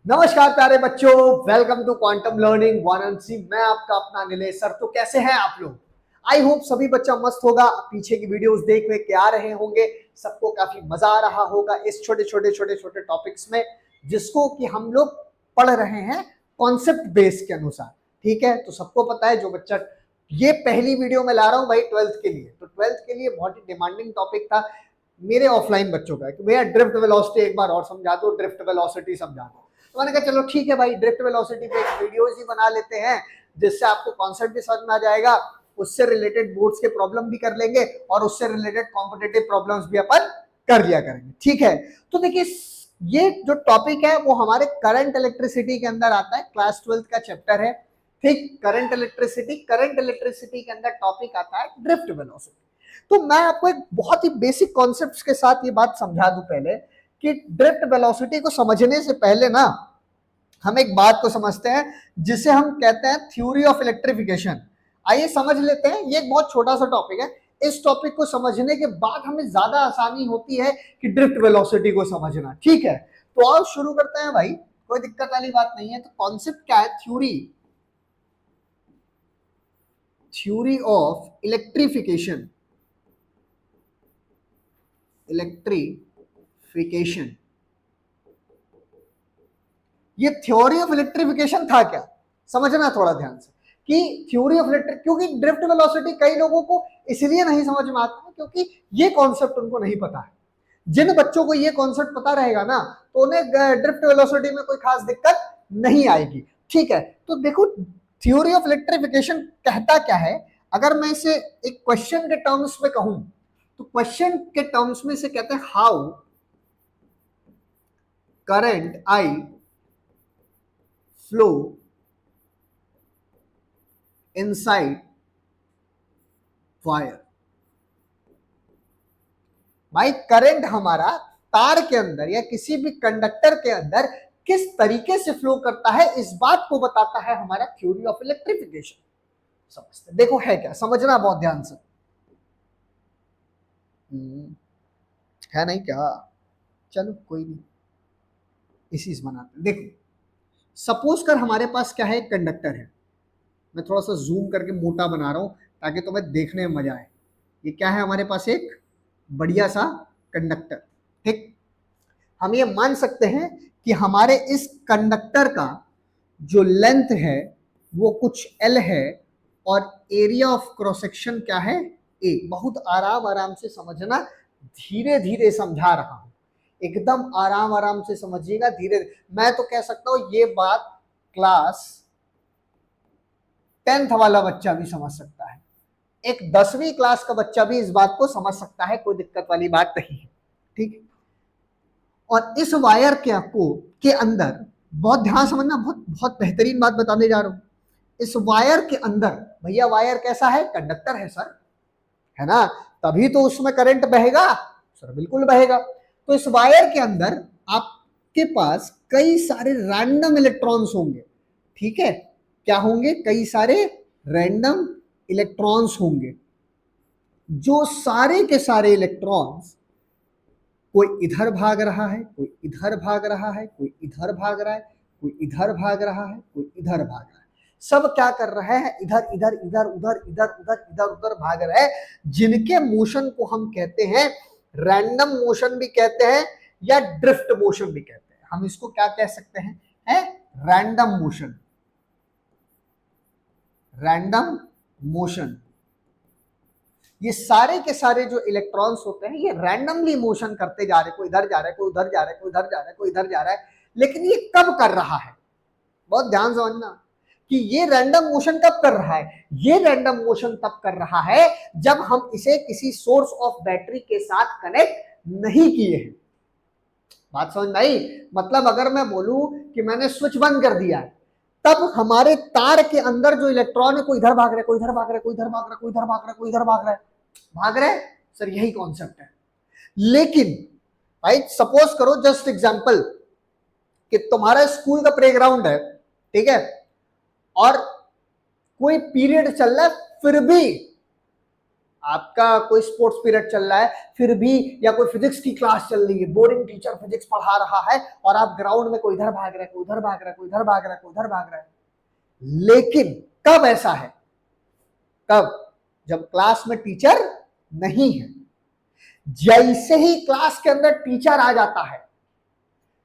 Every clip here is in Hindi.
नमस्कार प्यारे बच्चों, welcome to Quantum Learning Varanasi. मैं आपका अपना नीलेश सर। तो कैसे हैं आप लोग? आई होप सभी बच्चा मस्त होगा, पीछे की वीडियोस देख के आ रहे होंगे, सबको काफी मजा आ रहा होगा इस छोटे छोटे छोटे छोटे टॉपिक्स में, जिसको कि हम लोग पढ़ रहे हैं कॉन्सेप्ट बेस के अनुसार। ठीक है, तो सबको पता है जो बच्चा ये पहली वीडियो में ला रहा हूं भाई ट्वेल्थ के लिए, तो ट्वेल्थ के लिए बहुत ही डिमांडिंग टॉपिक था मेरे ऑफलाइन बच्चों का कि भैया ड्रिफ्ट वेलोसिटी एक बार और समझा दो, ड्रिफ्ट वेलोसिटी समझा दो। तो मैंने कहा चलो ठीक है भाई, ड्रिफ्ट वेलोसिटी पे एक वीडियो ही बना लेते हैं जिससे आपको कॉन्सेप्ट भी समझ में आ जाएगा, उससे रिलेटेड बोर्ड्स के प्रॉब्लम भी कर लेंगे और उससे रिलेटेड कॉम्पिटेटिव प्रॉब्लम्स भी अपन कर लिया करेंगे। ठीक है, तो देखिए ये जो टॉपिक है वो हमारे करंट इलेक्ट्रिसिटी के अंदर आता है, क्लास 12 का चैप्टर है। ठीक, करंट इलेक्ट्रिसिटी के अंदर टॉपिक आता है ड्रिफ्ट वेलोसिटी। तो मैं आपको एक बहुत ही बेसिक कॉन्सेप्ट्स के साथ ये बात समझा दूं पहले कि ड्रिफ्ट वेलोसिटी को समझने से पहले ना हम एक बात को समझते हैं जिसे हम कहते हैं थ्योरी ऑफ इलेक्ट्रिफिकेशन। आइए समझ लेते हैं, ये एक बहुत छोटा सा टॉपिक है। इस टॉपिक को समझने के बाद हमें ज्यादा आसानी होती है कि ड्रिफ्ट वेलोसिटी को समझना। ठीक है, तो आओ शुरू करते हैं भाई, कोई दिक्कत वाली बात नहीं है। तो कॉन्सेप्ट क्या है? Theory of electrification. ये थ्योरी ऑफ इलेक्ट्रिफिकेशन था क्या, समझना थोड़ा ध्यान से कि थ्योरी ऑफ इलेक्ट्रिक, क्योंकि ड्रिफ्ट वेलोसिटी कई लोगों को इसलिए नहीं समझ में आता है क्योंकि ये कॉन्सेप्ट उनको नहीं पता है। जिन बच्चों को ये कॉन्सेप्ट पता रहेगा ना तो उन्हें ड्रिफ्ट वेलोसिटी में कोई खास दिक्कत नहीं आएगी। ठीक है, तो देखो थ्योरी ऑफ इलेक्ट्रिफिकेशन कहता क्या है। अगर मैं इसे एक क्वेश्चन के टर्म्स में कहूं तो क्वेश्चन के टर्म्स में से कहते हैं how current I flow inside wire. भाई करंट हमारा तार के अंदर या किसी भी कंडक्टर के अंदर किस तरीके से फ्लो करता है, इस बात को बताता है हमारा थ्योरी ऑफ इलेक्ट्रिफिकेशन। समझते देखो है क्या, समझना बहुत ध्यान से। है नहीं क्या? चलो कोई नहीं, इसी से बनाते देखो। सपोज कर हमारे पास क्या है, एक कंडक्टर है। मैं थोड़ा सा जूम करके मोटा बना रहा हूं ताकि तुम्हें देखने में मजा आए। ये क्या है हमारे पास? एक बढ़िया सा कंडक्टर। ठीक, हम ये मान सकते हैं कि हमारे इस कंडक्टर का जो लेंथ है वो कुछ L है और एरिया ऑफ क्रॉस सेक्शन क्या है? A। बहुत आराम आराम से समझना, धीरे धीरे समझा रहा हूं, एकदम आराम आराम से समझिएगा, धीरे। मैं तो कह सकता हूं ये बात क्लास 10th वाला बच्चा भी समझ सकता है, एक 10वीं क्लास का बच्चा भी इस बात को समझ सकता है, कोई दिक्कत वाली बात नहीं है। ठीक, और इस वायर के अंदर बहुत ध्यान समझना, बहुत बहुत बेहतरीन बात बताने जा रहा हूं। इस वायर के अंदर, भैया वायर कैसा है? कंडक्टर है सर, है ना, तभी तो उसमें करंट बहेगा सर, बिल्कुल बहेगा। तो इस वायर के अंदर आपके पास कई सारे रैंडम इलेक्ट्रॉन्स होंगे। ठीक है, क्या होंगे? कई सारे रैंडम इलेक्ट्रॉन्स होंगे, जो सारे के सारे इलेक्ट्रॉन्स कोई इधर भाग रहा है, कोई इधर भाग रहा है, कोई इधर भाग रहा है, कोई इधर भाग रहा है, कोई इधर भाग रहा है। सब क्या कर रहे हैं? इधर इधर इधर उधर इधर उधर इधर उधर भाग रहे हैं, जिनके मोशन को हम कहते हैं रैंडम मोशन भी कहते हैं या ड्रिफ्ट मोशन भी कहते हैं। हम इसको क्या कह सकते हैं? है रैंडम मोशन। रैंडम मोशन, ये सारे के सारे जो इलेक्ट्रॉन्स होते हैं ये रैंडमली मोशन करते जा रहे, कोई इधर जा रहा है, कोई उधर जा रहा है, कोई इधर जा रहा है, कोई इधर जा रहा है। लेकिन ये कब कर रहा है? बहुत ध्यान समझना कि ये रैंडम मोशन कब कर रहा है। ये रैंडम मोशन तब कर रहा है जब हम इसे किसी सोर्स ऑफ बैटरी के साथ कनेक्ट नहीं किए हैं। बात समझ में आई? मतलब अगर मैं बोलूं कि मैंने स्विच बंद कर दिया है, तब हमारे तार के अंदर जो इलेक्ट्रॉन है कोई इधर भाग रहा है, कोई इधर भाग रहा है, कोई इधर भाग रहा है, कोई इधर भाग रहा है, कोई इधर भाग रहा है, भाग रहे सर, यही कॉन्सेप्ट है। लेकिन भाई सपोज करो, जस्ट एग्जांपल, कि तुम्हारा स्कूल का प्लेग्राउंड है, ठीक है, और कोई पीरियड चल रहा है, फिर भी आपका कोई स्पोर्ट्स पीरियड चल रहा है फिर भी, या कोई फिजिक्स की क्लास चल रही है, बोरिंग टीचर फिजिक्स पढ़ा रहा है और आप ग्राउंड में कोई इधर भाग रहा है, कोई उधर भाग रहा है, कोई इधर भाग रहा है, कोई उधर भाग रहा है। लेकिन कब ऐसा है? कब? जब क्लास में टीचर नहीं है। जैसे ही क्लास के अंदर टीचर आ जाता है,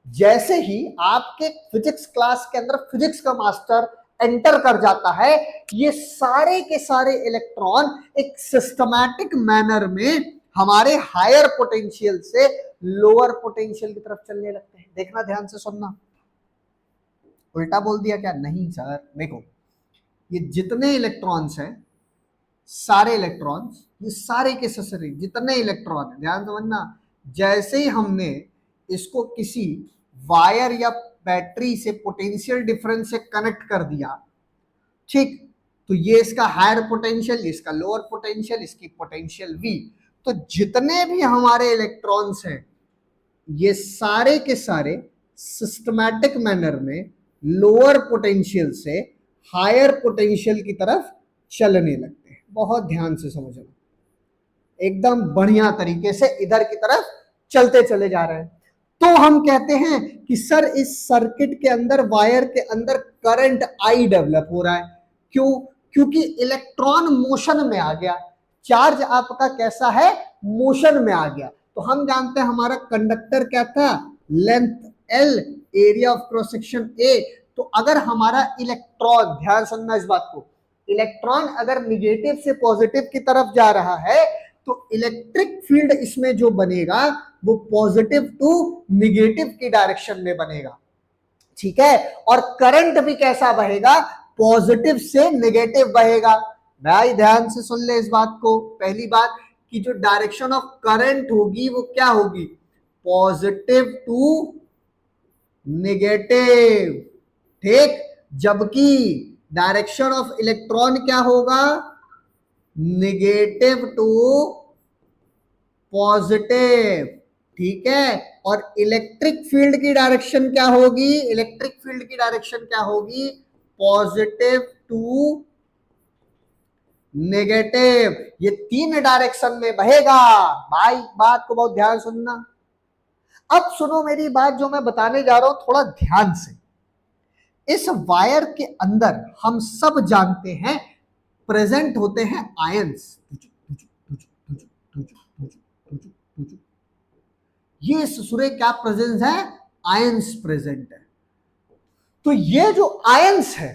जैसे ही आपके फिजिक्स क्लास के अंदर फिजिक्स का मास्टर एंटर कर जाता है, ये सारे के सारे इलेक्ट्रॉन एक सिस्टमैटिक मैनर में हमारे हायर पोटेंशियल से लोअर पोटेंशियल की तरफ चलने लगते हैं। देखना, ध्यान से सुनना। उल्टा बोल दिया क्या? नहीं सर, देखो, ये जितने इलेक्ट्रॉन्स हैं, सारे इलेक्ट्रॉन्स, ये सारे के सारे जितने इलेक्ट्रॉन है, ध्यान समझना, जैसे ही हमने इसको किसी वायर या बैटरी से पोटेंशियल डिफरेंस से कनेक्ट कर दिया, ठीक, तो ये इसका हायर पोटेंशियल, इसका लोअर पोटेंशियल, इसकी पोटेंशियल V। तो जितने भी हमारे इलेक्ट्रॉन्स हैं, ये सारे के सारे सिस्टमैटिक मैनर में लोअर पोटेंशियल से हायर पोटेंशियल की तरफ चलने लगते हैं। बहुत ध्यान से समझना, एकदम बढ़िया तरीके से इधर की तरफ चलते चले जा रहे हैं। तो हम कहते हैं कि सर इस सर्किट के अंदर, वायर के अंदर करंट I डेवलप हो रहा है। क्यों? क्योंकि इलेक्ट्रॉन मोशन में आ गया, चार्ज आपका कैसा है? मोशन में आ गया। तो हम जानते हैं हमारा कंडक्टर क्या था? Length L, area of cross section A। तो अगर हमारा इलेक्ट्रॉन, ध्यान सुनना इस बात को, इलेक्ट्रॉन अगर निगेटिव से पॉजिटिव की तरफ जा रहा है तो इलेक्ट्रिक फील्ड इसमें जो बनेगा वो पॉजिटिव टू निगेटिव की डायरेक्शन में बनेगा, ठीक है। और करंट भी कैसा बहेगा? पॉजिटिव से नेगेटिव बहेगा। भाई ध्यान से सुन ले इस बात को। पहली बात कि जो डायरेक्शन ऑफ करंट होगी वो क्या होगी? पॉजिटिव टू नेगेटिव, ठीक। जबकि डायरेक्शन ऑफ इलेक्ट्रॉन क्या होगा? नेगेटिव टू पॉजिटिव, ठीक है। और इलेक्ट्रिक फील्ड की डायरेक्शन क्या होगी? इलेक्ट्रिक फील्ड की डायरेक्शन क्या होगी? Positive to negative. ये तीन डायरेक्शन में बहेगा। भाई बात को बहुत ध्यान सुनना। अब सुनो मेरी बात, जो मैं बताने जा रहा हूं थोड़ा ध्यान से। इस वायर के अंदर हम सब जानते हैं प्रेजेंट होते हैं आयंस। ये ससुरे क्या प्रेजेंस है? आयंस प्रेजेंट है। तो ये जो आयंस है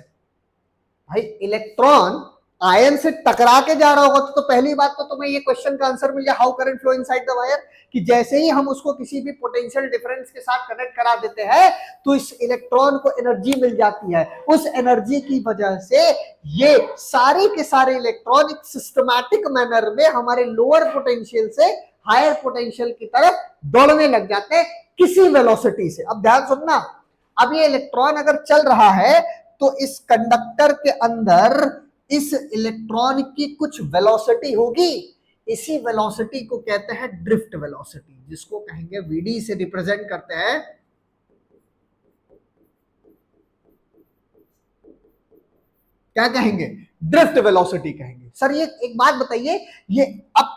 भाई, इलेक्ट्रॉन आयन से टकरा के जा रहा होगा तो पहली बात तो तुम्हें ये क्वेश्चन का आंसर मिल गया, how current flow inside the wire, कि जैसे ही हम उसको किसी भी पोटेंशियल डिफरेंस के साथ कनेक्ट करा देते हैं तो इस इलेक्ट्रॉन को एनर्जी मिल जाती है। उस एनर्जी की वजह से ये सारे के सारे इलेक्ट्रॉन एक सिस्टमैटिक मैनर में हमारे लोअर पोटेंशियल से हायर पोटेंशियल की तरफ दौड़ने लग जाते हैं किसी वेलोसिटी से। अब ध्यान सुनना, अब ये इलेक्ट्रॉन अगर चल रहा है तो इस कंडक्टर के अंदर इस इलेक्ट्रॉन की कुछ वेलोसिटी होगी। इसी वेलोसिटी को कहते हैं ड्रिफ्ट वेलोसिटी, जिसको कहेंगे VD से रिप्रेजेंट करते हैं। क्या कहेंगे? ड्रिफ्ट वेलोसिटी कहेंगे। सर ये एक बात बताइए, ये अब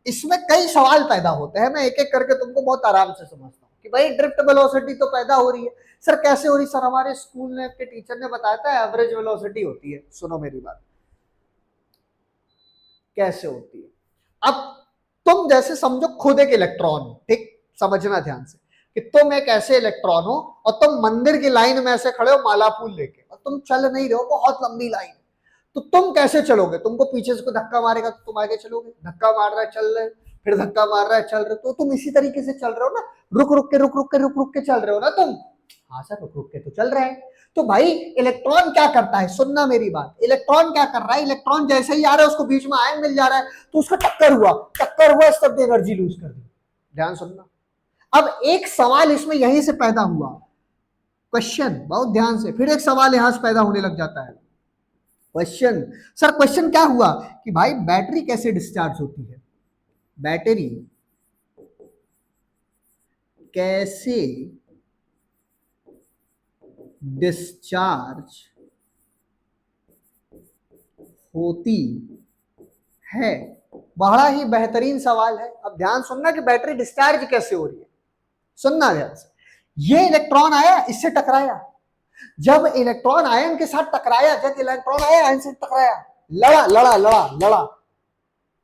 इसमें कई सवाल पैदा होते हैं, मैं एक एक करके तुमको बहुत आराम से समझता हूँ कि भाई ड्रिफ्ट वेलोसिटी तो पैदा हो रही है, सर कैसे हो रही? सर हमारे स्कूल में के टीचर ने बताया था एवरेज वेलोसिटी होती है। सुनो मेरी बात, कैसे होती है। अब तुम जैसे समझो खुद एक इलेक्ट्रॉन हो, ठीक, समझना ध्यान से, कि तुम एक ऐसे इलेक्ट्रॉन हो और तुम मंदिर की लाइन में ऐसे खड़े हो माला फूल लेके, और तुम चल नहीं रहे हो, बहुत लंबी लाइन, तो तुम कैसे चलोगे? तुमको पीछे से कोई धक्का मारेगा तो तुम आगे चलोगे, धक्का मार रहा है चल रहे, फिर धक्का मार रहा है चल रहे, तो तुम इसी तरीके से चल रहे हो ना, रुक रुक के रुक रुक के रुक रुक के चल रहे हो ना तुम। हाँ सर, रुक रुक के तो चल रहे हैं। तो भाई इलेक्ट्रॉन क्या करता है? सुनना मेरी बात, इलेक्ट्रॉन क्या कर रहा है? इलेक्ट्रॉन जैसे ही आ रहा है उसको बीच में आयन मिल जा रहा है तो उसका टक्कर हुआ, इस तरफ एनर्जी लूज कर दी। ध्यान सुनना। अब एक सवाल इसमें यहीं से पैदा हुआ, क्वेश्चन, बहुत ध्यान से, फिर एक सवाल यहां से पैदा होने लग जाता है। क्वेश्चन, सर क्वेश्चन क्या हुआ कि भाई बैटरी कैसे डिस्चार्ज होती है? बैटरी कैसे डिस्चार्ज होती है? बड़ा ही बेहतरीन सवाल है। अब ध्यान सुनना कि बैटरी डिस्चार्ज कैसे हो रही है, सुनना ध्यान से। ये इलेक्ट्रॉन आया, इससे टकराया, जब इलेक्ट्रॉन आयन के साथ टकराया, जब इलेक्ट्रॉन आया आयन से टकराया, लड़ा लड़ा लड़ा लड़ा,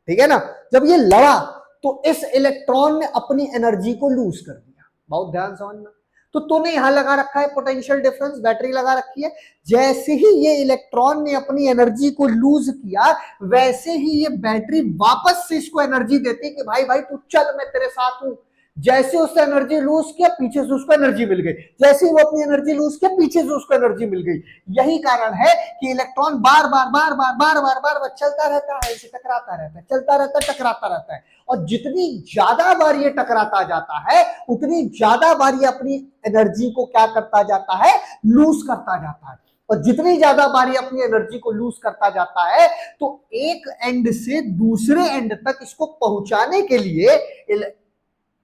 ठीक है ना। जब ये लड़ा तो इस इलेक्ट्रॉन ने अपनी एनर्जी को लूज कर दिया। बहुत ध्यान समझना। तो तूने यहां लगा रखा है पोटेंशियल डिफरेंस, बैटरी लगा रखी है। जैसे ही ये इलेक्ट्रॉन ने अपनी एनर्जी को लूज किया, वैसे ही ये बैटरी वापस से इसको एनर्जी देती कि भाई भाई तू चल, मैं तेरे साथ हूं। जैसे उससे एनर्जी लूज किया, पीछे से उसको एनर्जी मिल गई। जैसे ही वो अपनी एनर्जी लूज किया, पीछे से उसको एनर्जी मिल गई। यही कारण है कि इलेक्ट्रॉन बार बार बार बार बार बार बार बार चलता रहता है, इसे टकराता रहता है, चलता रहता है, टकराता रहता है। और जितनी ज्यादा बार ये टकराता जाता है, उतनी ज्यादा बार ये अपनी एनर्जी को क्या करता जाता है, लूज करता जाता है। और जितनी ज्यादा बार ये अपनी एनर्जी को लूज करता जाता है, तो एक एंड से दूसरे एंड तक इसको पहुंचाने के लिए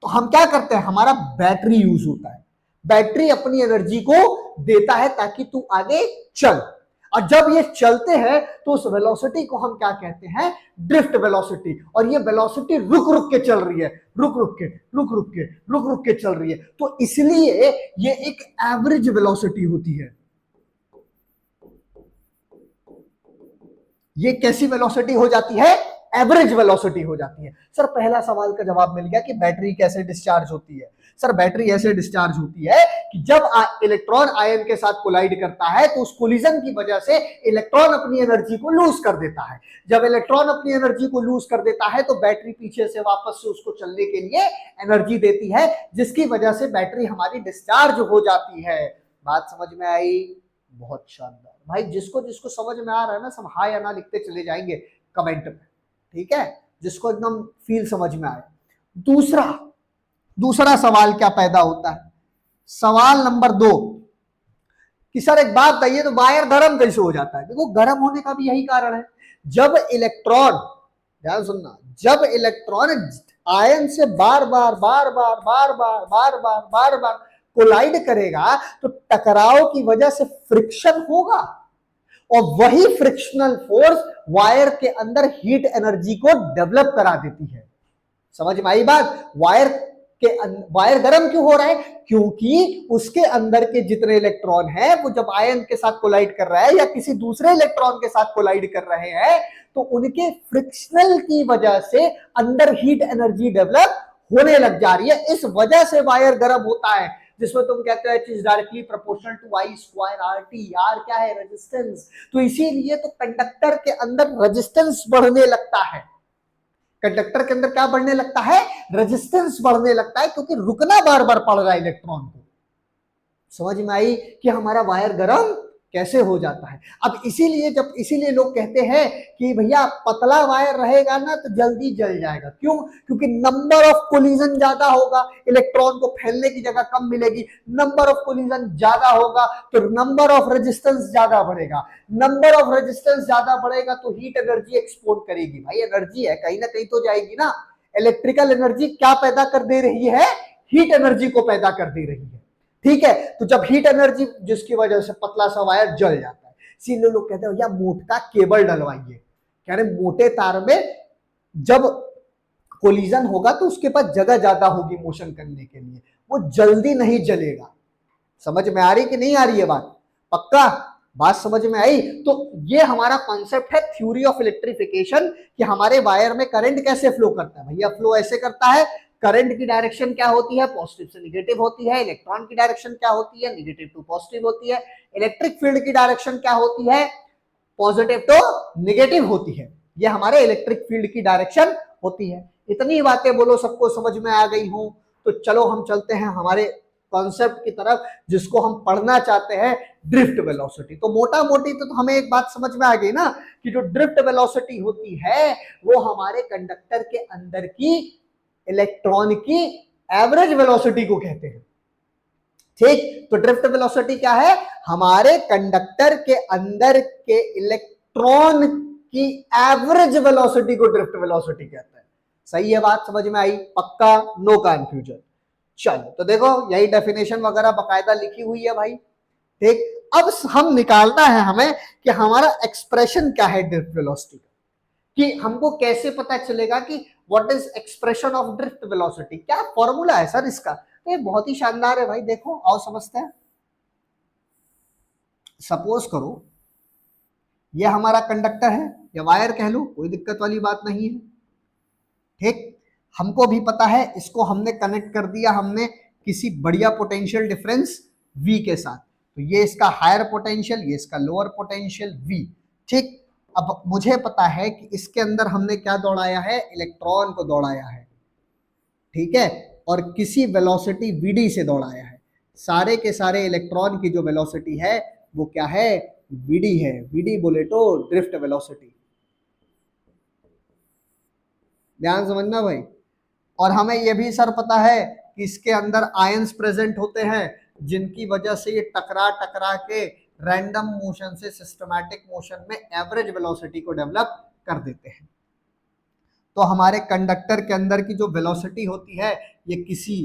तो हम क्या करते हैं, हमारा बैटरी यूज होता है। बैटरी अपनी एनर्जी को देता है ताकि तू आगे चल। और जब ये चलते हैं तो उस वेलोसिटी को हम क्या कहते हैं, ड्रिफ्ट वेलोसिटी। और ये वेलोसिटी रुक रुक के चल रही है, रुक रुक के रुक रुक के रुक रुक के चल रही है। तो इसलिए ये एक एवरेज वेलोसिटी होती है। ये कैसी वेलोसिटी हो जाती है, एवरेज वेलोसिटी हो जाती है। सर पहला सवाल का जवाब मिल गया कि बैटरी कैसे डिस्चार्ज होती है। सर बैटरी ऐसे डिस्चार्ज होती है कि जब इलेक्ट्रॉन आयन के साथ कोलाइड करता है, तो उस कोलिजन की वजह से इलेक्ट्रॉन अपनी एनर्जी को लूज कर देता है। जब इलेक्ट्रॉन अपनी एनर्जी को लूज कर देता है, तो बैटरी पीछे से वापस से उसको चलने के लिए एनर्जी देती है, जिसकी वजह से बैटरी हमारी डिस्चार्ज हो जाती है। बात समझ में आई? बहुत शानदार भाई। जिसको जिसको समझ में आ रहा है ना, सब हाँ या ना लिखते चले जाएंगे कमेंट में, ठीक है, जिसको एकदम फील समझ में आए। दूसरा सवाल क्या पैदा होता है, सवाल नंबर 2 कि सर एक बात बताइए, तो वायर गर्म कैसे हो जाता है। देखो गर्म होने का भी यही कारण है। जब इलेक्ट्रॉन, ध्यान सुनना, जब इलेक्ट्रॉन आयन से बार बार बार बार बार बार बार बार बार बार कोलाइड करेगा, तो टकराव की वजह से फ्रिक्शन होगा, और वही फ्रिक्शनल फोर्स वायर के अंदर हीट एनर्जी को डेवलप करा देती है। समझ में आई बात? वायर गर्म क्यों हो रहा है? क्योंकि उसके अंदर के जितने इलेक्ट्रॉन हैं, वो जब आयन के साथ कोलाइड कर रहा है या किसी दूसरे इलेक्ट्रॉन के साथ कोलाइड कर रहे हैं, तो उनके फ्रिक्शनल की वजह से अंदर हीट एनर्जी डेवलप होने लग जा रही है। इस वजह से वायर गर्म होता है, जिसमें तुम कहते हो it is directly proportional to I square R T. R क्या है? रेजिस्टेंस। तो इसीलिए तो कंडक्टर के अंदर रेजिस्टेंस बढ़ने लगता है। कंडक्टर के अंदर क्या बढ़ने लगता है? रेजिस्टेंस बढ़ने लगता है, क्योंकि रुकना बार बार पड़ रहा है इलेक्ट्रॉन को। समझ में आई कि हमारा वायर गर्म कैसे हो जाता है। अब इसीलिए लोग कहते हैं कि भैया पतला वायर रहेगा ना तो जल्दी जल जाएगा। क्यों? क्योंकि नंबर ऑफ कोलिजन ज्यादा होगा, इलेक्ट्रॉन को फैलने की जगह कम मिलेगी। नंबर ऑफ कोलिजन ज्यादा होगा तो नंबर ऑफ रेजिस्टेंस ज्यादा बढ़ेगा। नंबर ऑफ रेजिस्टेंस ज्यादा बढ़ेगा तो हीट एनर्जी एक्सपोर्ट करेगी। भाई एनर्जी है, कहीं ना कहीं तो जाएगी ना। इलेक्ट्रिकल एनर्जी क्या पैदा कर दे रही है? हीट एनर्जी को पैदा कर दे रही है, ठीक है। तो जब हीट एनर्जी, जिसकी वजह से पतला सा वायर जल जाता है। इसीलिए लोग कहते हैं भैया मोटा केबल डलवाइए। कह रहे मोटे तार में जब कोलिजन होगा तो उसके पास जगह ज्यादा होगी मोशन करने के लिए, वो जल्दी नहीं जलेगा। समझ में आ रही कि नहीं आ रही है बात? पक्का बात समझ में आई? तो ये हमारा कॉन्सेप्ट है थ्योरी ऑफ इलेक्ट्रिफिकेशन, कि हमारे वायर में करंट कैसे फ्लो करता है। भैया फ्लो ऐसे करता है, करंट की डायरेक्शन क्या होती है? पॉजिटिव से निगेटिव होती है। इलेक्ट्रॉन की डायरेक्शन क्या होती है? निगेटिव टू पॉजिटिव होती है। इलेक्ट्रिक फील्ड की डायरेक्शन क्या होती है? पॉजिटिव टू निगेटिव होती है। ये हमारे इलेक्ट्रिक फील्ड की डायरेक्शन होती है। इतनी बातें बोलो, सबको समझ में आ गई हो? तो चलो हम चलते हैं हमारे कॉन्सेप्ट की तरफ, जिसको हम पढ़ना चाहते हैं, ड्रिफ्ट वेलोसिटी। तो मोटा मोटी तो हमें एक बात समझ में आ गई ना, कि जो ड्रिफ्ट वेलोसिटी होती है वो हमारे कंडक्टर के अंदर की इलेक्ट्रॉन की एवरेज वेलोसिटी को कहते हैं, ठीक। तो ड्रिफ्ट वेलोसिटी क्या है? हमारे कंडक्टर के अंदर के इलेक्ट्रॉन की एवरेज वेलोसिटी को ड्रिफ्ट वेलोसिटी कहते हैं। सही है बात? समझ में आई? पक्का? No confusion? चलो तो देखो यही डेफिनेशन वगैरह बकायदा लिखी हुई है भाई, ठीक। अब हम निकालना है हमें कि हमारा एक्सप्रेशन क्या है ड्रिफ्ट वेलोसिटी का। कि हमको कैसे पता चलेगा कि what is expression of drift velocity, क्या फॉर्मूला है सर इसका? तो ये बहुत ही शानदार है भाई, देखो आओ समझते हैं। सपोज करो ये हमारा कंडक्टर है या वायर कह लो, कोई दिक्कत वाली बात नहीं है, ठीक। हमको भी पता है, इसको हमने कनेक्ट कर दिया हमने किसी बढ़िया पोटेंशियल डिफरेंस V के साथ, तो ये इसका हायर पोटेंशियल, ये इसका लोअर पोटेंशियल V, ठीक। अब मुझे पता है कि इसके अंदर हमने क्या दौड़ाया है, इलेक्ट्रॉन को दौड़ाया है, ठीक है, और किसी वेलोसिटी Vd से दौड़ाया है। सारे के सारे इलेक्ट्रॉन की जो वेलोसिटी है वो क्या है, Vd है। Vd बोले तो ड्रिफ्ट वेलोसिटी, ध्यान समझना भाई। और हमें यह भी सर पता है कि इसके अंदर आयंस प्रेजेंट होते हैं, जिनकी वजह से ये टकरा टकरा के रैंडम मोशन से सिस्टमैटिक मोशन में एवरेज वेलोसिटी को डेवलप कर देते हैं। तो हमारे कंडक्टर के अंदर की जो वेलोसिटी होती है ये किसी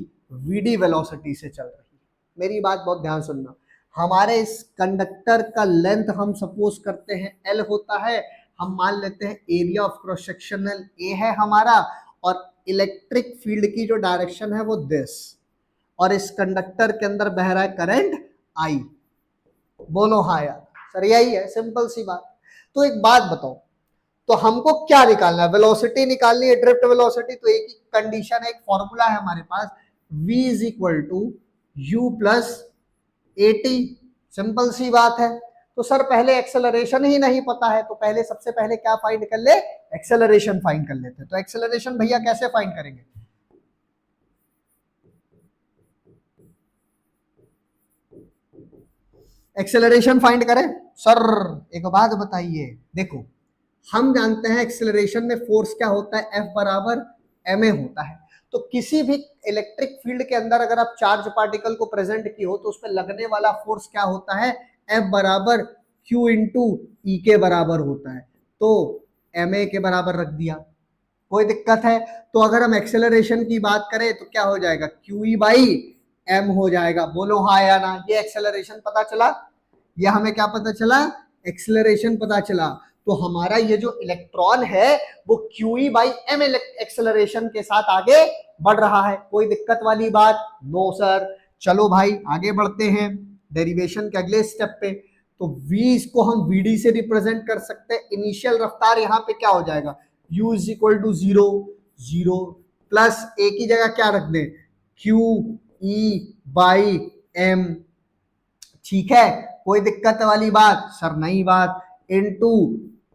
Vd वेलोसिटी से चल रही है। मेरी बात बहुत ध्यान सुनना, हमारे इस कंडक्टर का लेंथ हम सपोज करते हैं L होता है, हम मान लेते हैं area of cross sectional A है हमारा, और इलेक्ट्रिक फील्ड की जो डायरेक्शन है वो दिस, और इस कंडक्टर के अंदर बह रहा है करंट I। बोलो हाँ यार सर, यही है, सिंपल सी बात। तो एक बात बताओ, तो हमको क्या निकालना है, वेलोसिटी निकालनी है, ड्रिफ्ट वेलोसिटी। तो एक ही कंडीशन है, एक फॉर्मूला है हमारे पास, v is equal to U plus AT, simple सी बात है। तो सर पहले एक्सेलरेशन ही नहीं पता है, तो पहले सबसे पहले क्या फाइंड कर ले, एक्सेलरेशन फाइंड कर लेते हैं। तो एक्सेलरेशन भैया कैसे फाइंड करेंगे, एक्सेलरेशन फाइंड करें सर? एक बात बताइए, देखो हम जानते हैं एक्सेलरेशन में फोर्स क्या होता है, F बराबर ma होता है। तो किसी भी इलेक्ट्रिक फील्ड के अंदर अगर आप चार्ज पार्टिकल को प्रेजेंट की हो तो उस पर लगने वाला फोर्स क्या होता है, F बराबर Q इंटू ई के बराबर होता है। तो ma के बराबर रख दिया, कोई दिक्कत है? तो अगर हम एक्सेलरेशन की बात करें तो क्या हो जाएगा, QE बाई m हो जाएगा। बोलो हाँ या ना, ये एक्सेलरेशन पता चला, ये हमें क्या पता चला, एक्सेलरेशन पता चला। तो हमारा ये जो इलेक्ट्रॉन है वो QE बाई m एक्सेलरेशन के साथ आगे बढ़ रहा है। कोई दिक्कत वाली बात नो सर। चलो भाई आगे बढ़ते हैं डेरिवेशन के अगले स्टेप पे। तो v को हम Vd से रिप्रेजेंट कर सकते हैं। इनिशियल रफ्तार यहाँ पे क्या हो जाएगा, u is equal to 0 0 plus a की जगह क्या रख दें, QE बाई m, ठीक है, कोई दिक्कत वाली बात सर नहीं बात, इनटू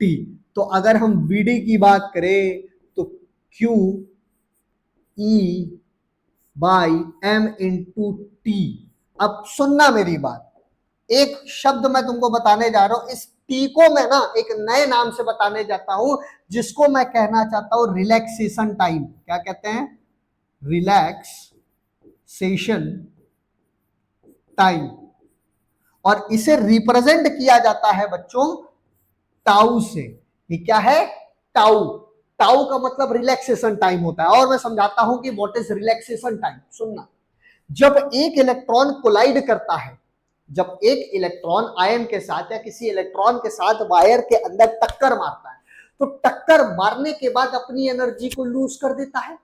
टी। तो अगर हम Vd की बात करें तो QE by m into T. अब सुनना मेरी बात, एक शब्द मैं तुमको बताने जा रहा हूं, इस टी को मैं ना एक नए नाम से बताने जाता हूं, जिसको मैं कहना चाहता हूं रिलैक्सेशन टाइम। क्या कहते हैं, रिलैक्सेशन टाइम। और इसे रिप्रेजेंट किया जाता है बच्चों टाउ से। ये क्या है, टाउ। टाउ का मतलब रिलैक्सेशन टाइम होता है। और मैं समझाता हूं कि व्हाट इज रिलैक्सेशन टाइम। सुनना, जब एक इलेक्ट्रॉन कोलाइड करता है, जब एक इलेक्ट्रॉन आयन के साथ या किसी इलेक्ट्रॉन के साथ वायर के अंदर टक्कर मारता है, तो टक्कर मारने के बाद अपनी एनर्जी को लूज कर देता है।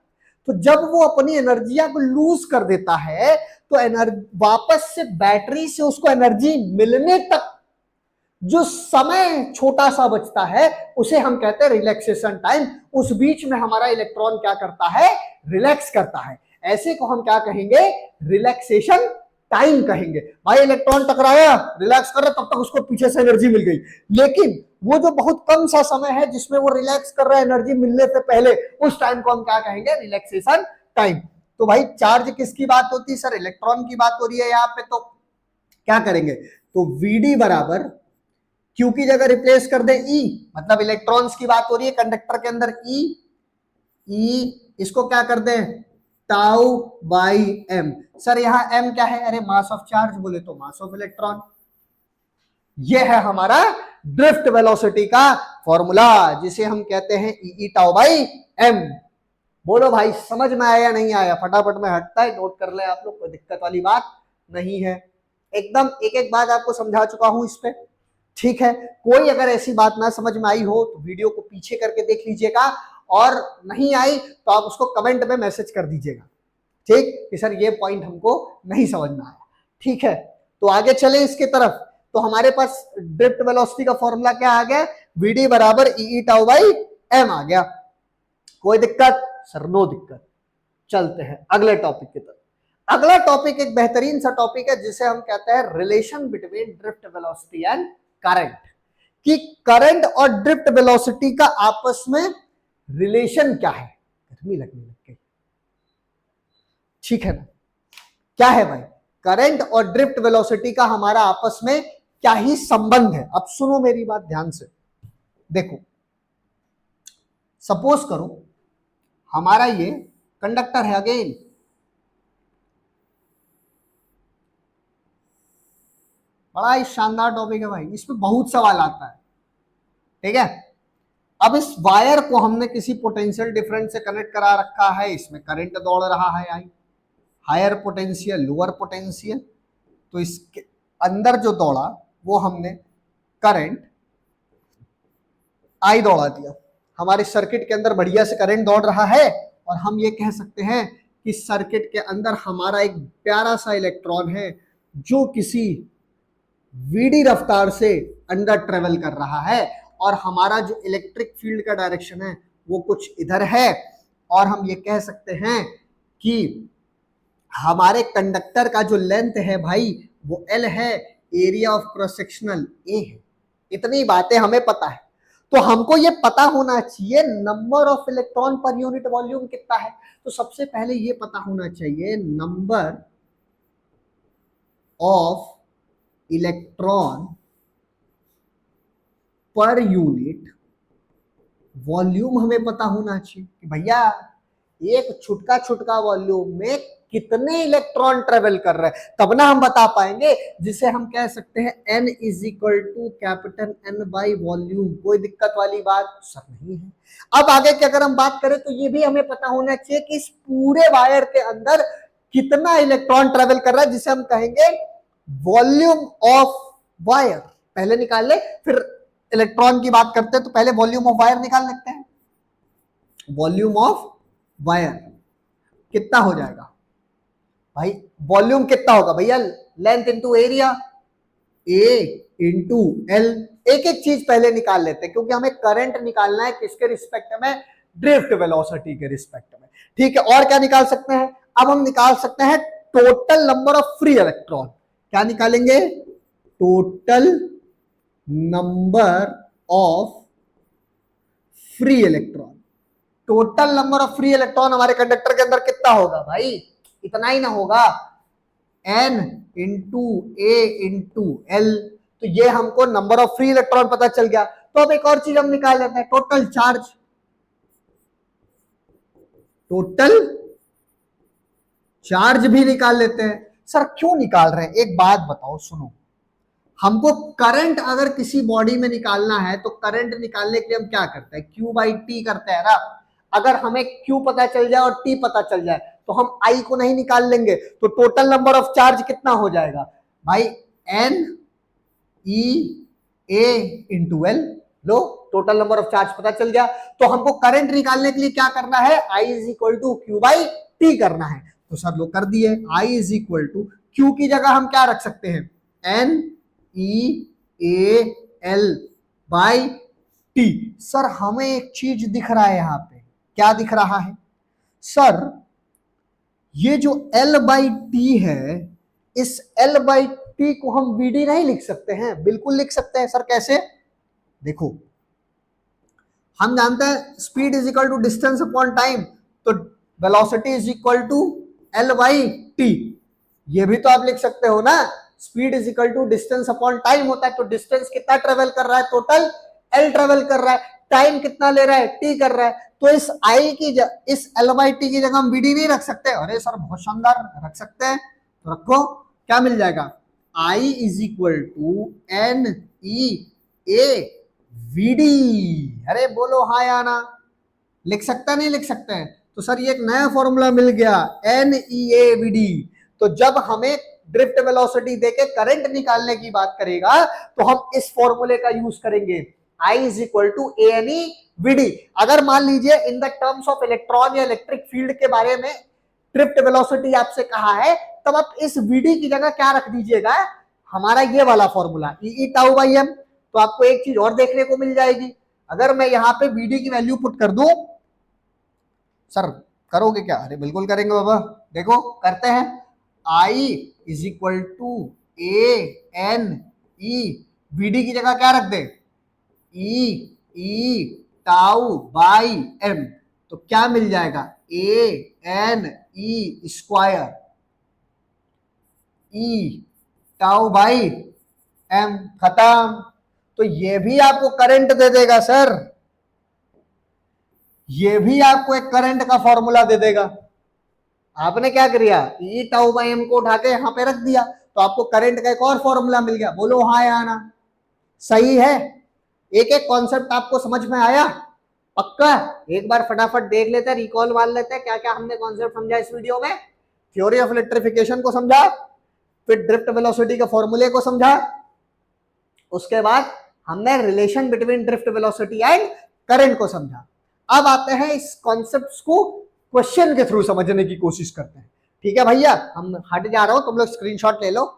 तो जब वो अपनी एनर्जिया को लूज कर देता है तो वापस से बैटरी से उसको एनर्जी मिलने तक जो समय छोटा सा बचता है उसे हम कहते हैं रिलैक्सेशन टाइम। उस बीच में हमारा इलेक्ट्रॉन क्या करता है, रिलैक्स करता है। ऐसे को हम क्या कहेंगे, रिलैक्सेशन टाइम कहेंगे। भाई इलेक्ट्रॉन टकराया, रिलैक्स कर रहा, तब तक उसको पीछे से एनर्जी मिल गई, लेकिन वो जो बहुत कम सा समय है जिसमें वो रिलैक्स कर रहा है एनर्जी मिलने से पहले, उस टाइम को हम क्या कहेंगे, रिलैक्सेशन टाइम। तो भाई चार्ज किसकी बात होती है सर, इलेक्ट्रॉन की बात हो रही है यहाँ पे। तो क्या करेंगे, तो Vd बराबर Q की जगह रिप्लेस कर दे E, मतलब इलेक्ट्रॉन्स की बात हो रही है कंडक्टर के अंदर, E इसको क्या कर दे, टाउ बाई m। सर यहाँ m क्या है, अरे मास ऑफ चार्ज, बोले तो मास ऑफ इलेक्ट्रॉन। यह है हमारा ड्रिफ्ट वेलोसिटी का फॉर्मूला, जिसे हम कहते हैं ई टाउ बाई m। बोलो भाई समझ में आया नहीं आया, फटाफट में हटता है, नोट कर ले आप लोग, कोई दिक्कत वाली बात नहीं है। एकदम एक एक बात आपको समझा चुका हूं इस पे। ठीक है, कोई अगर ऐसी बात ना समझ में आई हो तो वीडियो को पीछे करके देख लीजिएगा, और नहीं आई तो आप उसको कमेंट में मैसेज कर दीजिएगा, ठीक, कि सर ये पॉइंट हमको नहीं समझ में आया। ठीक है, तो आगे चले इसके तरफ। तो हमारे पास ड्रिफ्ट वेलोसिटी का फॉर्मूला क्या आ गया, वीडी बराबर ई टाउ बाई एम आ गया। कोई दिक्कत? सर नो दिक्कत। चलते हैं अगले टॉपिक की तरफ। अगला टॉपिक एक बेहतरीन सा टॉपिक है जिसे हम कहते हैं relation between drift velocity and current, कि करंट और ड्रिफ्ट वेलोसिटी का आपस में रिलेशन क्या है। गर्मी लगने लग गई, ठीक है ना, क्या है भाई, करंट और ड्रिफ्ट वेलोसिटी का हमारा आपस में क्या ही संबंध है। अब सुनो मेरी बात ध्यान से, देखो सपोज करो हमारा ये कंडक्टर है, अगेन बड़ा ही शानदार टॉपिक है भाई, इसमें बहुत सवाल आता है, ठीक है। अब इस वायर को हमने किसी पोटेंशियल डिफरेंस से कनेक्ट करा रखा है, इसमें करंट दौड़ रहा है, I hire potential lower potential, तो इसके अंदर जो दौड़ा वो हमने करंट आई दौड़ा दिया। हमारे सर्किट के अंदर बढ़िया से करंट दौड़ रहा है, और हम ये कह सकते हैं कि सर्किट के अंदर हमारा एक प्यारा सा इलेक्ट्रॉन है जो किसी वीडी रफ्तार से अंदर ट्रेवल कर रहा है, और हमारा जो इलेक्ट्रिक फील्ड का डायरेक्शन है वो कुछ इधर है, और हम ये कह सकते हैं कि हमारे कंडक्टर का जो लेंथ है भाई वो L है, area of cross sectional A है। इतनी बातें हमें पता है, तो हमको ये पता होना चाहिए number of electron per unit volume कितना है। तो सबसे पहले ये पता होना चाहिए number of electron per unit volume हमें पता होना चाहिए कि भैया एक छुटका छुटका वॉल्यूम में कितने इलेक्ट्रॉन ट्रेवल कर रहे हैं, तब ना हम बता पाएंगे, जिसे हम कह सकते हैं n is equal to capital N by volume. कोई दिक्कत वाली बात सर नहीं है। अब आगे की अगर हम बात करें तो ये भी हमें पता होना चाहिए कि इस पूरे वायर के अंदर कितना इलेक्ट्रॉन ट्रेवल कर रहा है, जिसे हम कहेंगे वॉल्यूम ऑफ वायर। पहले निकाल ले, फिर इलेक्ट्रॉन की बात करते हैं, तो पहले वॉल्यूम ऑफ वायर निकाल लेते हैं। वॉल्यूम ऑफ वायर कितना हो जाएगा भाई, वॉल्यूम कितना होगा भैया, लेंथ इंटू एरिया, ए इंटू एल। एक एक चीज पहले निकाल लेते हैं, क्योंकि हमें करंट निकालना है किसके रिस्पेक्ट में, ड्रिफ्ट वेलोसिटी के रिस्पेक्ट में, ठीक है। और क्या निकाल सकते हैं, अब हम निकाल सकते हैं total number of free electron. क्या निकालेंगे, total number of free electron. Total number of free electron हमारे कंडक्टर के अंदर कितना होगा भाई, इतना ही ना होगा, n इंटू ए इंटू एल। तो ये हमको नंबर ऑफ फ्री इलेक्ट्रॉन पता चल गया। तो अब एक और चीज हम निकाल लेते हैं, टोटल चार्ज। टोटल चार्ज भी निकाल लेते हैं। सर क्यों निकाल रहे हैं, एक बात बताओ, सुनो, हमको करंट अगर किसी बॉडी में निकालना है तो करंट निकालने के लिए हम क्या करते हैं, Q बाई टी करते हैं ना। अगर हमें Q पता चल जाए और T पता चल जाए तो हम I को नहीं निकाल लेंगे, तो टोटल नंबर ऑफ चार्ज कितना हो जाएगा भाई, N E A into L. Low total number of charge पता चल गया। तो हमको करंट निकालने के लिए क्या करना है, I is equal to Q by T करना है। तो सब लोग कर दिए, I is equal to Q की जगह हम क्या रख सकते हैं, N E A L by T. Sir हमें एक चीज दिख रहा है यहां पे, क्या दिख रहा है सर, ये जो L बाई टी है, इस L बाई टी को हम VD नहीं लिख सकते हैं, बिल्कुल लिख सकते हैं। सर कैसे, देखो हम जानते हैं speed is equal to distance upon time, तो velocity is equal to L by T. ये भी तो आप लिख सकते हो ना, speed is equal to distance upon time होता है। तो डिस्टेंस कितना ट्रेवल कर रहा है, टोटल L ट्रेवल कर रहा है, टाइम कितना ले रहा है, T कर रहा है। तो इस I की इस L बाई टी की जगह हम VD नहीं रख सकते। अरे सर बहुत शानदार, रख सकते हैं, तो रखो, क्या मिल जाएगा, I is equal to N E A VD। अरे बोलो हाँ या ना, लिख सकता नहीं लिख सकते हैं। तो सर ये एक नया फॉर्मूला मिल गया, NEAVD। तो जब हमें ड्रिफ्ट वेलोसिटी देके करंट निकालने की बात करेगा तो हम इस फॉर्मूले का यूज करेंगे, I is equal to A N E V D. अगर मान लीजिए in the terms of electron या इलेक्ट्रिक फील्ड के बारे में ड्रिफ्ट वेलोसिटी आपसे कहा है, तब आप इस वीडी की जगह क्या रख दीजिएगा, हमारा ये वाला formula E tau by M. तो आपको एक चीज और देखने को मिल जाएगी, अगर मैं यहां पे वीडी की वैल्यू पुट कर दूं, सर करोगे क्या? अरे बिल्कुल करेंगे बाबा, देखो करते हैं। I is equal to A N E, VD की जगह क्या रख दे, ई टाउ बाई एम। तो क्या मिल जाएगा, A N E square E tau by M, खत्म। तो ये भी आपको करंट दे देगा सर, ये भी आपको एक करंट का फॉर्मूला दे देगा। आपने क्या किया, ई टाउ बाई एम को उठा के यहां पे रख दिया, तो आपको करंट का एक और फॉर्मूला मिल गया। बोलो हाँ या ना, सही है? एक एक कॉन्सेप्ट आपको समझ में आया? पक्का? एक बार फटाफट देख लेते हैं, रिकॉल मार लेते हैं क्या क्या हमने कॉन्सेप्ट समझा इस वीडियो में। थ्योरी ऑफ इलेक्ट्रिफिकेशन को समझा, फिर ड्रिफ्ट वेलोसिटी के फॉर्मूले को समझा, उसके बाद हमने relation between drift velocity and current को समझा। अब आते हैं इस कॉन्सेप्ट्स को क्वेश्चन के थ्रू समझने की कोशिश करते हैं। ठीक है भैया, हम हट जा रहा हूं, तुम लोग स्क्रीनशॉट ले लो।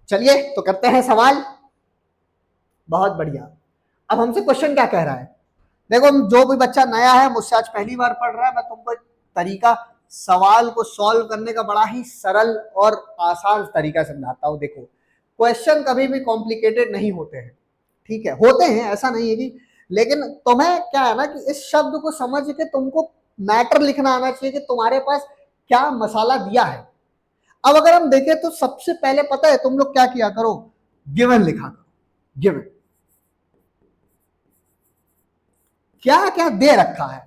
चलिए तो करते हैं सवाल। बहुत बढ़िया। अब हमसे क्वेश्चन क्या कह रहा है, देखो जो भी बच्चा नया है, मुझसे आज पहली बार पढ़ रहा है, मैं तुमको तरीका सवाल को सॉल्व करने का बड़ा ही सरल और आसान तरीका समझाता हूं। देखो क्वेश्चन कभी भी कॉम्प्लिकेटेड नहीं होते हैं, ठीक है, होते हैं ऐसा नहीं है कि, लेकिन तुम्हें क्या है ना कि इस शब्द को समझ के तुमको मैटर लिखना आना चाहिए कि तुम्हारे पास क्या मसाला दिया है। अब अगर हम देखें तो सबसे पहले पता है तुम लोग क्या किया करो, गिवन लिखा करो, गिवन क्या क्या दे रखा है,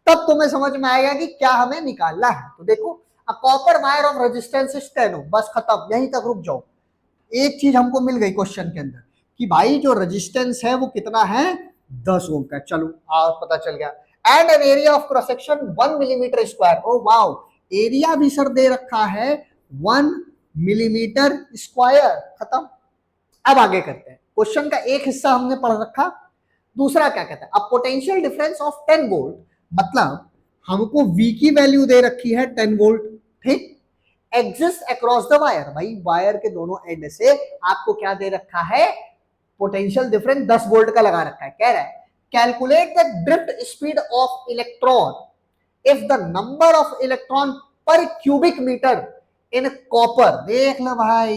तब तुम्हें समझ में आएगा कि क्या हमें निकालना है। तो देखो, a copper wire of resistance is 10 ओम, बस खत्म, यहीं तक रुक जाओ। एक चीज हमको मिल गई क्वेश्चन के अंदर कि भाई जो रेजिस्टेंस है वो कितना है, 10 ओम का। चलो पता चल गया। And an area of cross section 1 millimetre square, oh wow, area भी सर दे रखा है 1 मिलीमीटर स्क्वायर, खत्म। अब आगे करते हैं, क्वेश्चन का एक हिस्सा हमने पढ़ रखा, दूसरा क्या कहता है, अब पोटेंशियल डिफरेंस ऑफ 10 वोल्ट, मतलब हमको V की वैल्यू दे रखी है 10 वोल्ट, ठीक, एग्जिस्ट अक्रॉस द वायर, भाई वायर के दोनों एंड से आपको क्या दे रखा है, पोटेंशियल डिफरेंस 10 वोल्ट का लगा रखा है। कह रहा है calculate the drift speed of electron if the number of electron पर क्यूबिक मीटर इन कॉपर। देख लो भाई,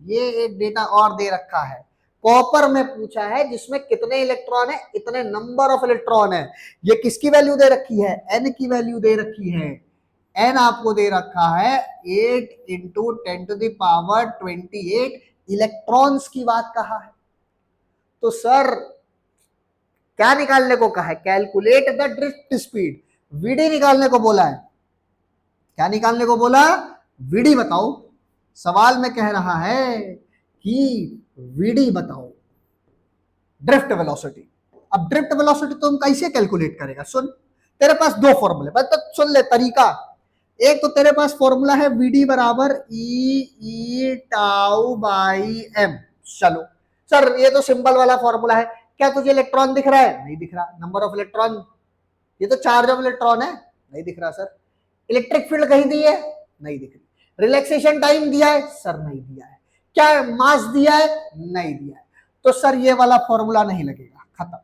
ये एक डेटा और दे रखा है, कॉपर में पूछा है जिसमें कितने इलेक्ट्रॉन है, इतने नंबर ऑफ इलेक्ट्रॉन है। ये किसकी वैल्यू दे रखी है, एन की वैल्यू दे रखी है। एन आपको दे रखा है 8 into 10 to the power 28 electrons की बात कहा है। तो सर क्या निकालने को कहा है, calculate the drift speed, VD निकालने को बोला है। क्या निकालने को बोला, वीडी बताओ। सवाल में कह रहा है कि वीडी बताओ, ड्रिफ्ट वेलोसिटी। अब ड्रिफ्ट वेलोसिटी तुम कैसे कैलकुलेट करेगा, सुन, तेरे पास दो फॉर्मूले, बस तो सुन ले तरीका। एक तो तेरे पास फॉर्मूला है वीडी बराबर ई टाउ बाई एम। चलो सर ये तो सिंपल वाला फॉर्मूला है, क्या तुझे इलेक्ट्रॉन दिख रहा है, नहीं दिख रहा। नंबर ऑफ इलेक्ट्रॉन, ये तो चार्ज ऑफ इलेक्ट्रॉन है, नहीं दिख रहा सर। इलेक्ट्रिक फील्ड कहीं दी है, नहीं दिख रही। रिलैक्सेशन टाइम दिया है, सर नहीं दिया है। क्या मास दिया है, नहीं दिया है। तो सर ये वाला फॉर्मूला नहीं लगेगा, खत्म।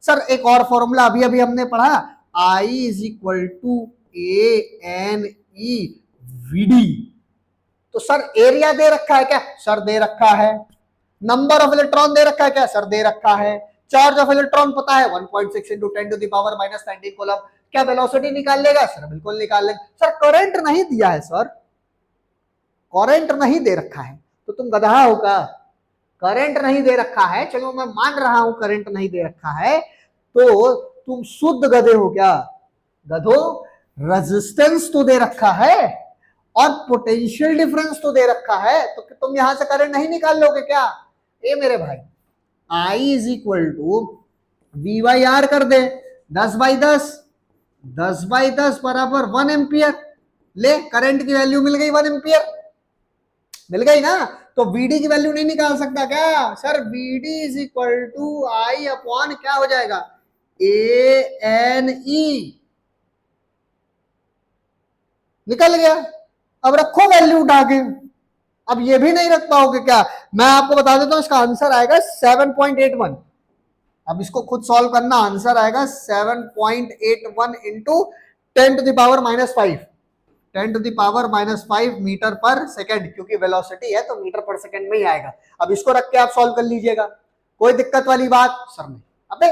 सर एक और फॉर्मूला अभी अभी हमने पढ़ा, I is equal to A N E VD. तो सर एरिया दे रखा है क्या, सर दे रखा है। नंबर ऑफ इलेक्ट्रॉन दे रखा है क्या, सर दे रखा है। चार्ज ऑफ इलेक्ट्रॉन पता है 1.6 into 10 to the power minus 19 coulomb. क्या वेलोसिटी निकाल लेगा, सर बिल्कुल निकाल लेगा। सर करंट नहीं दिया है, सर करंट नहीं दे रखा है, तो तुम गधा हो क्या, करंट नहीं दे रखा है, चलो मैं मान रहा हूं करंट नहीं दे रखा है, तो तुम शुद्ध गधे हो क्या, गधो। रेजिस्टेंस तो दे रखा है और पोटेंशियल डिफरेंस तो दे रखा है, तो तुम यहां से करंट नहीं निकाल लोगे क्या? ए मेरे भाई, I is equal to V by R कर दे, 10/10, 10/10 बराबर 1 एम्पियर। ले, करंट की वैल्यू मिल गई 1 एम्पियर, मिल गई ना? तो वीडी की वैल्यू नहीं निकाल सकता क्या sir? VD is equal to I upon क्या हो जाएगा, ए एन ई, निकल गया। अब रखो वैल्यू उठा के, अब ये भी नहीं रख पाओगे क्या? मैं आपको बता देता हूं, इसका आंसर आएगा 7.81। अब इसको खुद सॉल्व करना, आंसर आएगा 7.81 इंटू 10⁻⁻5, 10⁻�5 मीटर पर सेकेंड, क्योंकि वेलोसिटी है तो मीटर पर सेकेंड में ही आएगा। अब इसको रख के आप सॉल्व कर लीजिएगा, कोई दिक्कत वाली बात सर नहीं। अबे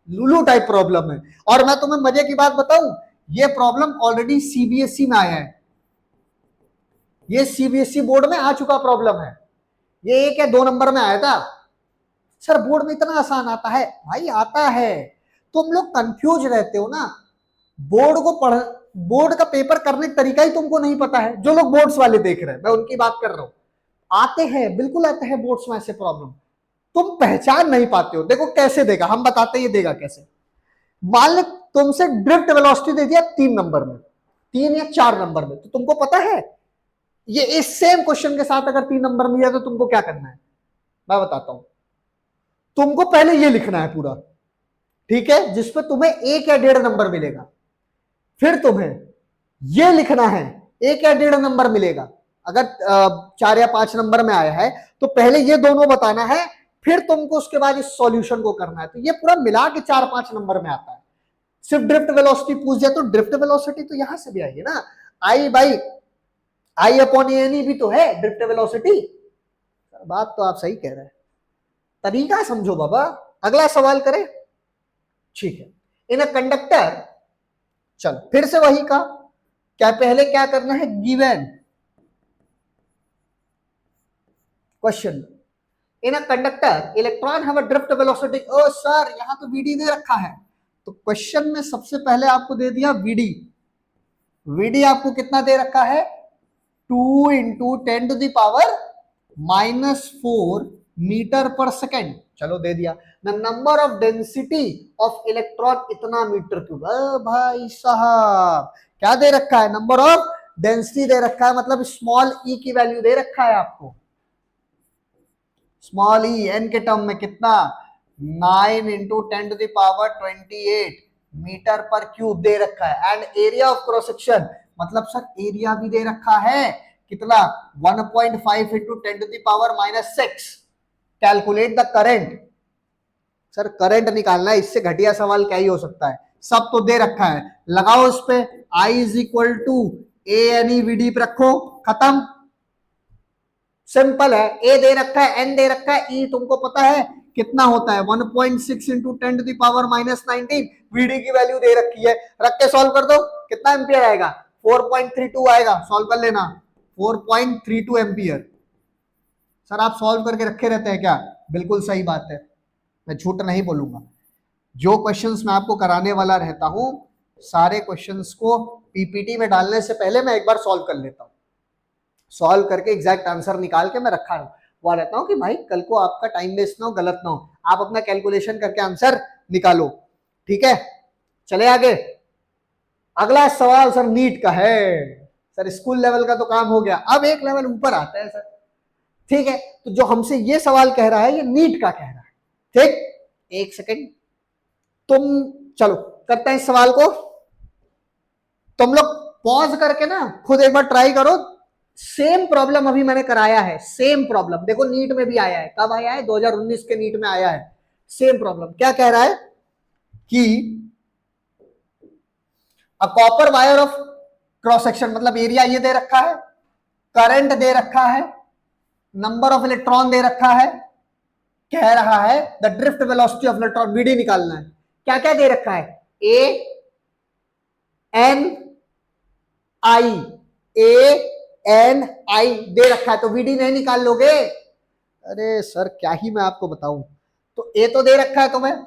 लुलू टाइप प्रॉब्लम है। और मैं तुम्हें मजे की बात बताऊं, ये प्रॉब्लम ऑलरेडी सीबीएसई में आया है, ये सीबीएसई बोर्ड में आ चुका प्रॉब्लम है। ये 1 या 2 नंबर में आया था। सर बोर्ड में इतना आसान आता है? भाई आता है, तुम लोग कंफ्यूज रहते हो ना। बोर्ड को पढ़, बोर्ड का पेपर करने का तरीका ही तुमको नहीं पता है। जो लोग बोर्ड्स वाले देख रहे हैं, मैं उनकी बात कर रहा हूं, आते हैं, बिल्कुल आते हैं बोर्ड्स में ऐसे प्रॉब्लम, तुम पहचान नहीं पाते हो। देखो कैसे देगा, हम बताते ये देगा कैसे। मान लो तुमसे ड्रिफ्ट वेलोसिटी दे दिया 3 नंबर में, 3 या 4 नंबर में, तो तुमको पता है ये इस सेम क्वेश्चन के साथ अगर 3 नंबर में दिया तो तुमको क्या करना है, मैं बताता हूं। तुमको पहले ये लिखना है पूरा, ठीक है, जिसपे तुम्हें 1 या 1.5 नंबर मिलेगा। फिर तुम्हें ये लिखना है, 1 या 1.5 नंबर मिलेगा। अगर 4 या 5 नंबर में आया है तो पहले ये दोनों बताना है, फिर तुमको उसके बाद इस सॉल्यूशन को करना है। तो ये पूरा मिला के 4-5 नंबर में आता है। सिर्फ ड्रिफ्ट वेलोसिटी पूछ दिया तो ड्रिफ्ट वेलोसिटी तो यहां से भी आई है ना, I by I upon N E भी तो है ड्रिफ्ट वेलोसिटी। बात तो आप सही कह रहे हैं, तरीका समझो बाबा। अगला सवाल करें, ठीक है। इन अ कंडक्टर, चलो फिर से वही का, क्या पहले क्या करना है, given question. In a conductor electron have a drift velocity, oh sir यहां तो वीडी दे रखा है, तो क्वेश्चन में सबसे पहले आपको दे दिया वीडी। वीडी आपको कितना दे रखा है, 2 इंटू 10⁻⁻4 मीटर पर सेकेंड। चलो दे दिया। The number of density of electron इतना मीटर क्यूब। भाई साहब क्या दे रखा है, नंबर ऑफ डेंसिटी दे रखा है, मतलब स्मॉल ई की वैल्यू दे रखा है आपको। स्मॉल ई एन के टर्म में कितना, 9 इंटू 10⁻28 मीटर पर क्यूब दे रखा है। And area of cross section, मतलब सर एरिया भी दे रखा है कितना, 1.5 into 10⁻⁻6। Calculate the current, sir current निकालना है, इससे घटिया सवाल क्या ही हो सकता है। सब तो दे रखा है, लगाओ इस पे, I is equal to A N E V D पे रखो, खत्म। सिंपल है, ए दे रखा है, एन दे रखा है, ई तुमको पता है कितना होता है, 1.6 इंटू 10⁻⁻19। वीडी की वैल्यू दे रखी है, रख के सॉल्व कर दो, कितना एम्पियर आएगा, 4.32 आएगा। सॉल्व कर लेना, 4.32 एम्पियर। सर आप सॉल्व करके रखे रहते हैं क्या? बिल्कुल सही बात है, मैं झूठ नहीं बोलूंगा। जो क्वेश्चंस मैं आपको कराने वाला रहता हूं, सारे क्वेश्चंस को पीपीटी में डालने से पहले मैं एक बार सॉल्व कर लेता हूं। सॉल्व करके एग्जैक्ट आंसर निकाल के मैं रखा हुआ रहता हूं कि भाई कल को आपका टाइम वेस्ट ना हो, गलत ना हो, आप अपना कैलकुलेशन करके आंसर निकालो। ठीक है, चले आगे। अगला सवाल सर नीट का है। सर स्कूल लेवल का तो काम हो गया, अब एक लेवल ऊपर आता है सर। ठीक है, तो जो हमसे ये सवाल कह रहा है ये नीट का कह रहा है। ठीक, एक सेकेंड, तुम चलो करते हैं इस सवाल को। तुम लोग पॉज करके ना खुद एक बार ट्राई करो। सेम प्रॉब्लम अभी मैंने कराया है, सेम प्रॉब्लम देखो नीट में भी आया है। कब आया है, 2019 के नीट में आया है। सेम प्रॉब्लम क्या कह रहा है कि a copper wire of cross section, मतलब एरिया ये दे रखा है, करंट दे रखा है, नंबर ऑफ इलेक्ट्रॉन दे रखा है, कह रहा है the drift velocity of electron, VD निकालना है। क्या क्या दे रखा है, A N I, A N आई दे रखा है, तो वीडी नहीं निकाल लोगे। अरे सर क्या ही मैं आपको बताऊं, तो ए तो दे रखा है तुम्हें,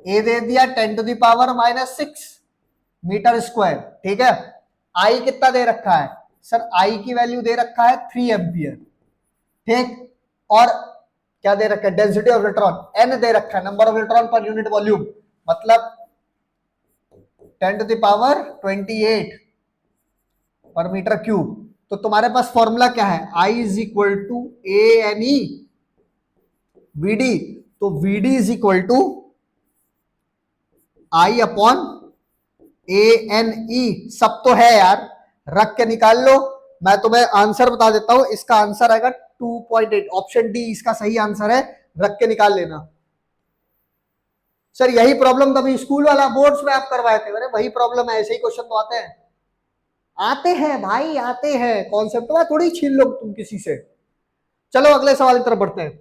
ए दे दिया 10⁻⁻6 मीटर स्क्वायर, ठीक है। आई कितना दे रखा है सर, आई की वैल्यू दे रखा है 3 एम्पियर, ठीक। और क्या दे रखा है, डेंसिटी ऑफ इलेक्ट्रॉन एन दे रखा है, number of electron per unit volume, मतलब 10 टू द पावर 28 पर मीटर क्यूब। तो तुम्हारे पास फॉर्मूला क्या है, I is equal to A N E VD. तो VD is equal to I upon A N E, सब तो है यार, रख के निकाल लो। मैं तुम्हें आंसर बता देता हूं, इसका आंसर आएगा 2.8, ऑप्शन डी इसका सही आंसर है, रख के निकाल लेना। सर यही प्रॉब्लम तभी स्कूल वाला बोर्ड्स में आप करवाए थे, अरे वही प्रॉब्लम है, ऐसे ही क्वेश्चन तो आते हैं, आते हैं भाई आते हैं, कॉन्सेप्ट में थोड़ी छीन लो तुम किसी से। चलो अगले सवाल की तरफ बढ़ते हैं।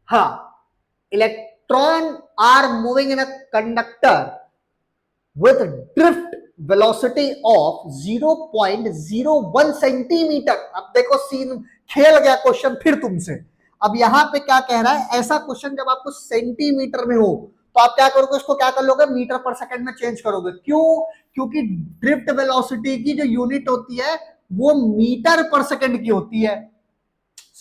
हाँ, electron are moving in a conductor with drift velocity of 0.01 centimetre. अब देखो सीन खेल गया क्वेश्चन फिर तुमसे। अब यहां पे क्या कह रहा है, ऐसा क्वेश्चन जब आपको सेंटीमीटर में हो तो आप क्या करोगे, उसको क्या कर लोगे, मीटर पर सेकंड में चेंज करोगे। क्यों, क्योंकि ड्रिफ्ट वेलोसिटी की जो यूनिट होती है वो मीटर पर सेकंड की होती है।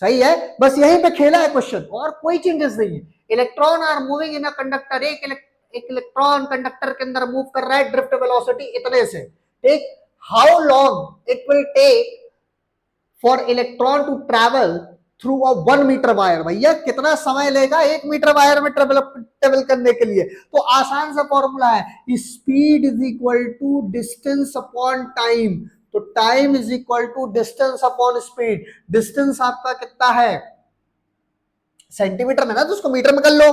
सही है, बस यहीं पे खेला है क्वेश्चन, और कोई चेंजेस नहीं है। Electron are moving in a conductor, एक इलेक्ट्रॉन कंडक्टर के अंदर मूव कर रहा है, ड्रिफ्ट वेलोसिटी इतने से, ठीक। How long it will take for electron to travel through a 1 metre wire, भैया कितना समय लेगा 1 मीटर वायर में ट्रेवल करने के लिए। तो आसान सा फॉर्मूला है, speed is equal to distance upon time. तो time is equal to distance upon speed. Distance आपका कितना है, सेंटीमीटर में ना, तो उसको मीटर में कर लो,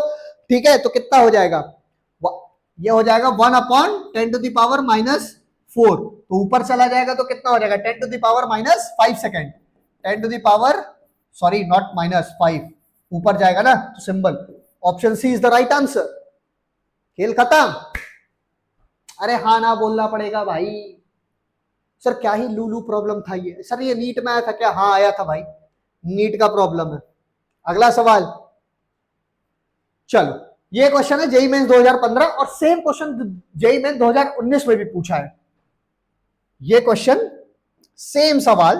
ठीक है। तो कितना हो जाएगा, ये हो जाएगा 1 अपॉन 10 टू द पावर -4। तो ऊपर चला जाएगा तो कितना हो जाएगा, 10 to the power -5 second, 10 to the power, sorry not -5, ऊपर जाएगा ना तो symbol, option C is the right answer. खेल खत्म। अरे हाँ ना बोलना पड़ेगा भाई। सर क्या ही लूलू प्रॉब्लम था ये, सर ये नीट में आया था क्या, हाँ आया था भाई, नीट का प्रॉब्लम है। अगला सवाल, चलो ये क्वेश्चन है जेई मेंस 2015, और सेम क्वेश्चन जेई मेंस 2019 में भी पूछा है। ये क्वेश्चन सेम सवाल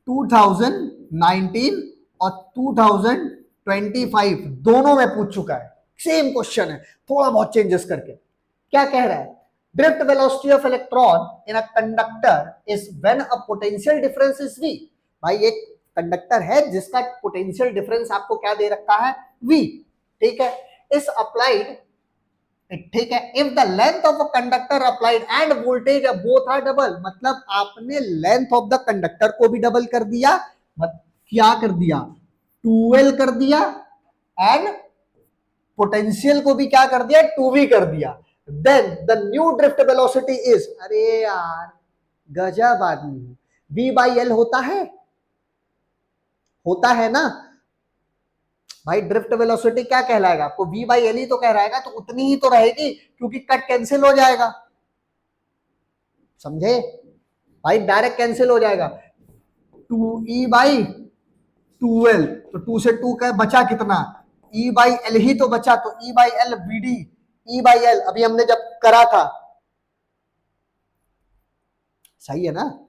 2019 और 2025 दोनों में पूछ चुका है, सेम क्वेश्चन है, थोड़ा बहुत चेंजेस करके। क्या कह रहा है, drift velocity of electron in a conductor is when a potential difference is v। भाई एक कंडक्टर है जिसका पोटेंशियल डिफरेंस आपको क्या दे रखा है, v, ठीक है। इस अप्लाइड, ठीक है, if the length of a conductor applied and voltage both are double, मतलब आपने लेंथ ऑफ द कंडक्टर को भी डबल कर दिया, क्या कर दिया, 2L कर दिया, एंड पोटेंशियल को भी क्या कर दिया, 2V कर दिया, then the new drift velocity is, अरे यार गजब आदमी, V/L होता है ना भाई। ड्रिफ्ट वेलोसिटी क्या कहलाएगा आपको, V/L ही तो कहलाएगा, तो उतनी ही तो रहेगी क्योंकि कट कैंसिल हो जाएगा, समझे भाई, डायरेक्ट कैंसिल हो जाएगा, 2E/2L, तो 2 से 2 का बचा कितना, E/L ही तो बचा, तो E/L VD, E/L अभी हमने जब करा था, सही है ना,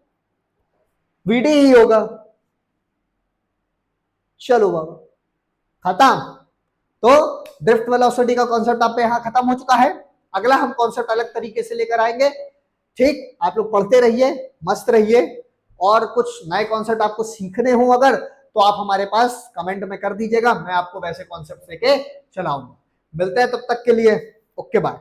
VD ही होगा। चलो बाबा खत्म। तो ड्रिफ्ट वेलोसिटी का कॉन्सेप्ट आप पे यहां खत्म हो चुका है। अगला हम कॉन्सेप्ट अलग तरीके से लेकर आएंगे, ठीक। आप लोग पढ़ते रहिए, मस्त रहिए, और कुछ नए कॉन्सेप्ट आपको सीखने हो अगर, तो आप हमारे पास कमेंट में कर दीजिएगा, मैं आपको वैसे कॉन्सेप्ट लेके चलाऊंगा। मिलते हैं तब तक के लिए, ओके बाय।